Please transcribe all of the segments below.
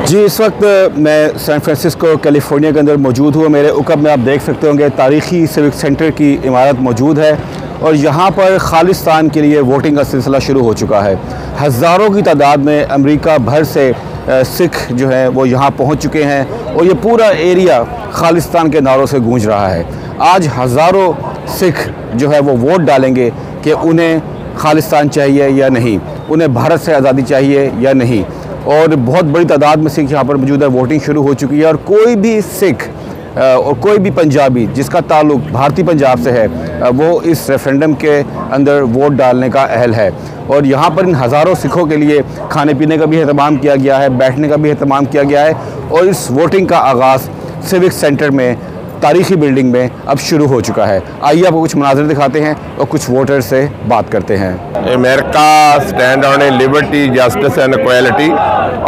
जी, इस वक्त मैं सैन फ्रांसिस्को कैलिफोर्निया के अंदर मौजूद हूँ। मेरे उकब में आप देख सकते होंगे तारीख़ी सिविक सेंटर की इमारत मौजूद है और यहाँ पर खालिस्तान के लिए वोटिंग का सिलसिला शुरू हो चुका है। हज़ारों की तादाद में अमेरिका भर से सिख जो हैं वो यहाँ पहुँच चुके हैं और ये पूरा एरिया खालिस्तान के नारों से गूंज रहा है। आज हज़ारों सिख जो है वो वोट डालेंगे कि उन्हें खालिस्तान चाहिए या नहीं, उन्हें भारत से आज़ादी चाहिए या नहीं। और बहुत बड़ी तादाद में सिख यहाँ पर मौजूद है। वोटिंग शुरू हो चुकी है और कोई भी सिख और कोई भी पंजाबी जिसका ताल्लुक भारतीय पंजाब से है वो इस रेफरेंडम के अंदर वोट डालने का अहल है। और यहाँ पर इन हज़ारों सिखों के लिए खाने पीने का भी एहतमाम किया गया है, बैठने का भी एहतमाम किया गया है और इस वोटिंग का आगाज़ सिविक सेंटर में तारीख़ी बिल्डिंग में अब शुरू हो चुका है। आइए आपको कुछ मनाज़र दिखाते हैं और कुछ वोटर से बात करते हैं। America stand on A liberty justice and equality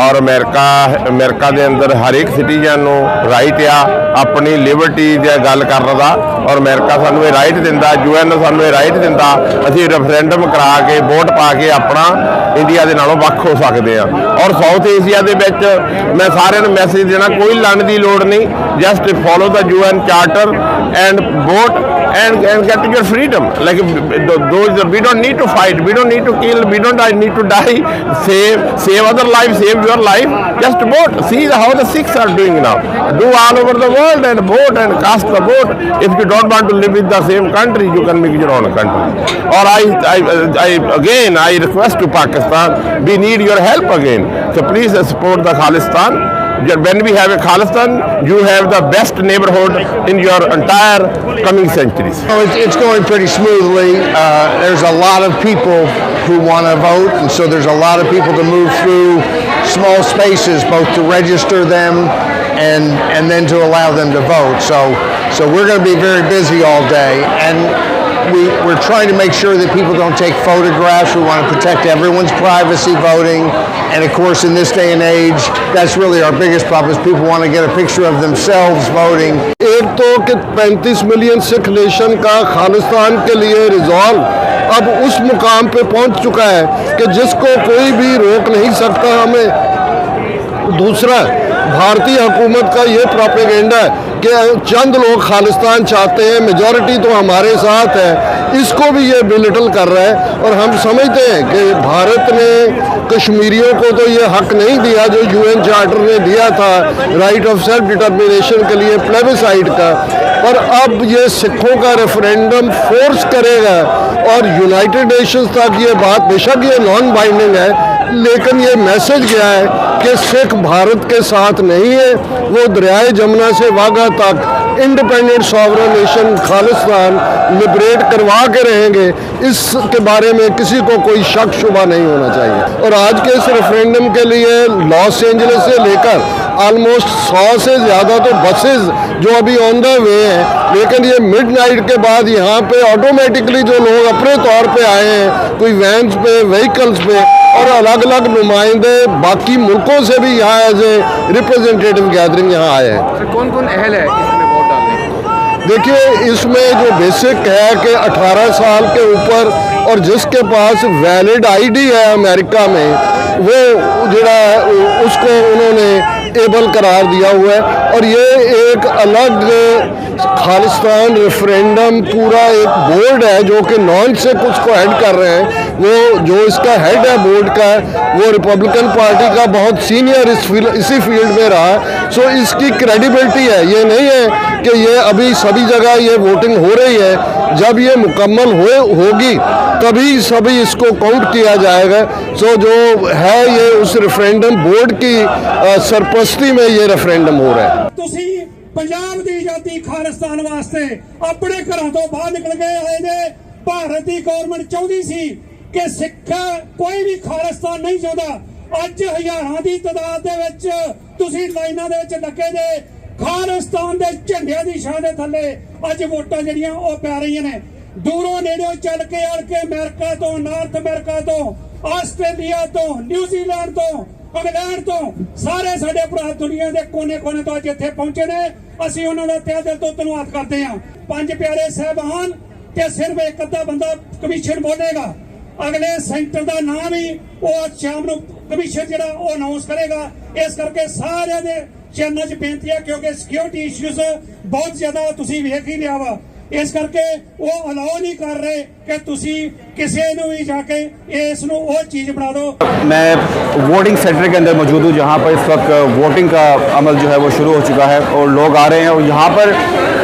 और अमेरिका के अंदर हर एक सिटीजन को राइट आ अपनी लिबर्टी की गल करने का और अमेरिका सानू ये राइट दिंदा, UN सानू ये राइट दिंदा, असी रेफरेंडम करा के वोट पा के अपना इंडिया के नालों वख हो सकते हैं। और साउथ एशिया के विच मैं सारे मैसेज देना, कोई लड़ने की लोड़ नहीं, just follow the UN charter and vote and get your freedom. Like those, we don't need to fight, we don't need to kill, we don't need to die. Save other lives, save your life. Just vote. See how the Sikhs are doing now. Do all over the world and vote and cast the vote. If you don't want to live with the same country, you can make your own country. Or I request to Pakistan, we need your help again. So please support the Khalistan. When we have a Khalistan, you have the best neighborhood in your entire coming centuries. It's going pretty smoothly. There's a lot of people who want to vote, and so there's a lot of people to move through small spaces, both to register them and then to allow them to vote. So we're going to be very busy all day, and we're trying to make sure that people don't take photographs. We want to protect everyone's privacy voting. And of course, in this day and age, that's really our biggest problem is people want to get a picture of themselves voting. एक तो कि 35 million Sikh nation का खालिस्तान के लिए resolve अब उस मुकाम पे पहुंच चुका है कि जिसको कोई भी रोक नहीं सकता हमें। दूसरा, भारतीय हुकूमत का ये प्रोपेगेंडा है कि चंद लोग खालिस्तान चाहते हैं, मेजॉरिटी तो हमारे साथ है, इसको भी ये बिलिटल कर रहा है। और हम समझते हैं कि भारत ने कश्मीरियों को तो ये हक नहीं दिया जो UN चार्टर ने दिया था राइट ऑफ सेल्फ डिटर्मिनेशन के लिए प्लेबिसाइट का, पर अब ये सिखों का रेफरेंडम फोर्स करेगा। और यूनाइटेड नेशंस तक ये बात, बेशक ये नॉन बाइंडिंग है, लेकिन ये मैसेज गया है कि सिख भारत के साथ नहीं है, वो दरियाए जमुना से वाघा तक independent sovereign nation Khalistan liberate करवा के रहेंगे। इसके बारे में किसी को कोई शक शुबा नहीं होना चाहिए। और आज के इस रेफरेंडम के लिए लॉस एंजलिस से लेकर ऑलमोस्ट 100 से ज़्यादा तो बसेस जो अभी ऑन द वे हैं, लेकिन ये मिडनाइट के बाद यहाँ पे ऑटोमेटिकली जो लोग अपने तौर पे आए हैं, कोई वैन्स पे, व्हीकल्स पे, और अलग अलग नुमाइंदे बाकी मुल्कों से भी यहाँ एज ए रिप्रेजेंटेटिव गैदरिंग यहाँ आए हैं। कौन कौन अहल है इसमें वोट डालने? देखिए, इसमें जो बेसिक है कि 18 साल के ऊपर और जिसके पास वैलिड ID है अमेरिका में, वो जरा उसको उन्होंने एबल करार दिया हुआ है। और ये एक अलग खालिस्तान रेफरेंडम पूरा एक बोर्ड है जो कि नॉन से कुछ को हेड कर रहे हैं। वो जो इसका हेड है बोर्ड का, वो रिपब्लिकन पार्टी का बहुत सीनियर इसी फील्ड में रहा है। सो इसकी क्रेडिबिलिटी है, ये नहीं है कि ये अभी सभी जगह ये वोटिंग हो रही है। जब ये मुकम्मल होगी तभी सभी इसको काउंट किया जाएगा। सो जो है ये उस रेफरेंडम बोर्ड की सरपरस्ती में ये रेफरेंडम हो रहा है। पंजाब की आजादी खालिस्तान वास्ते अपने घरों तो बाहर निकल गए आए ने। भारत की गवर्नमेंट चाहती सी कि सिख कोई भी खालिस्तान नहीं चाहता। अज हजारां की तादाद दे विच तुसीं लाइनां दे विच लगे जे खालिस्तान के झंडिया की छां दे थल्ले अज वोटां जिहड़ियां ओह पै रहीआं ने। दूरों नेड़ों चल के अड़ के अमेरिका तो, नॉर्थ अमेरिका तो, आस्ट्रेलिया तो, न्यूजीलैंड तो, इंग्लैंड तो सारे साडे भरा दुनिया के कोने कोने तो अज इत्थे पहुंचे ने। असीं उन्हां दा तहे दिल तो धन्नवाद करते हैं। 5 प्यारे साहबान ते सिर्फ एक अद्धा बंदा कमीशन बोलेगा। अगले सेंटर का नाम ही वो शाम को ਕਮਿਸ਼ਨ ਜਿਹੜਾ ਉਹ ਅਨਾਉਂਸ ਕਰੇਗਾ। ਇਸ ਕਰਕੇ ਸਾਰਿਆਂ ਦੇ ਚੈਨਲ 'ਚ ਬੇਨਤੀ ਹੈ, ਕਿਉਂਕਿ ਸਿਕਿਉਰਿਟੀ ਇਸ਼ੂਜ਼ ਬਹੁਤ ਜ਼ਿਆਦਾ ਤੁਸੀਂ ਵੇਖ ਹੀ ਲਿਆ ਵਾ, ਇਸ ਕਰਕੇ ਉਹ ਅਲਾਓ ਨਹੀਂ ਕਰ ਰਹੇ ਕਿ ਤੁਸੀਂ किसी ने भी जाके इस और चीज़ बना दो। मैं वोटिंग सेंटर के अंदर मौजूद हूँ, जहाँ पर इस वक्त वोटिंग का अमल जो है वो शुरू हो चुका है और लोग आ रहे हैं। और यहाँ पर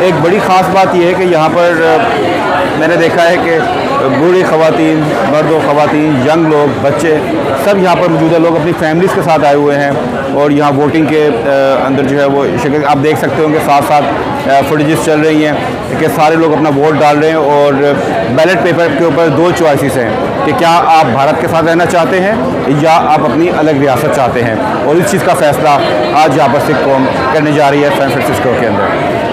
एक बड़ी ख़ास बात यह है कि यहाँ पर मैंने देखा है कि बूढ़ी ख़वातीन, मर्द व ख़वातीन, यंग लोग, बच्चे सब यहाँ पर मौजूद है। लोग अपनी फैमिलीज़ के साथ आए हुए हैं और यहाँ वोटिंग के अंदर जो है वो शक्ल आप देख सकते होंगे, साथ साथ फुटेजेस चल रही हैं कि सारे लोग अपना वोट डाल रहे हैं। और बैलेट पेपर के ऊपर दो चॉइसेस हैं कि क्या आप भारत के साथ रहना चाहते हैं या आप अपनी अलग रियासत चाहते हैं, और इस चीज़ का फ़ैसला आज यहाँ पर सिख कौम करने जा रही है सैन फ्रांसिस्को के अंदर।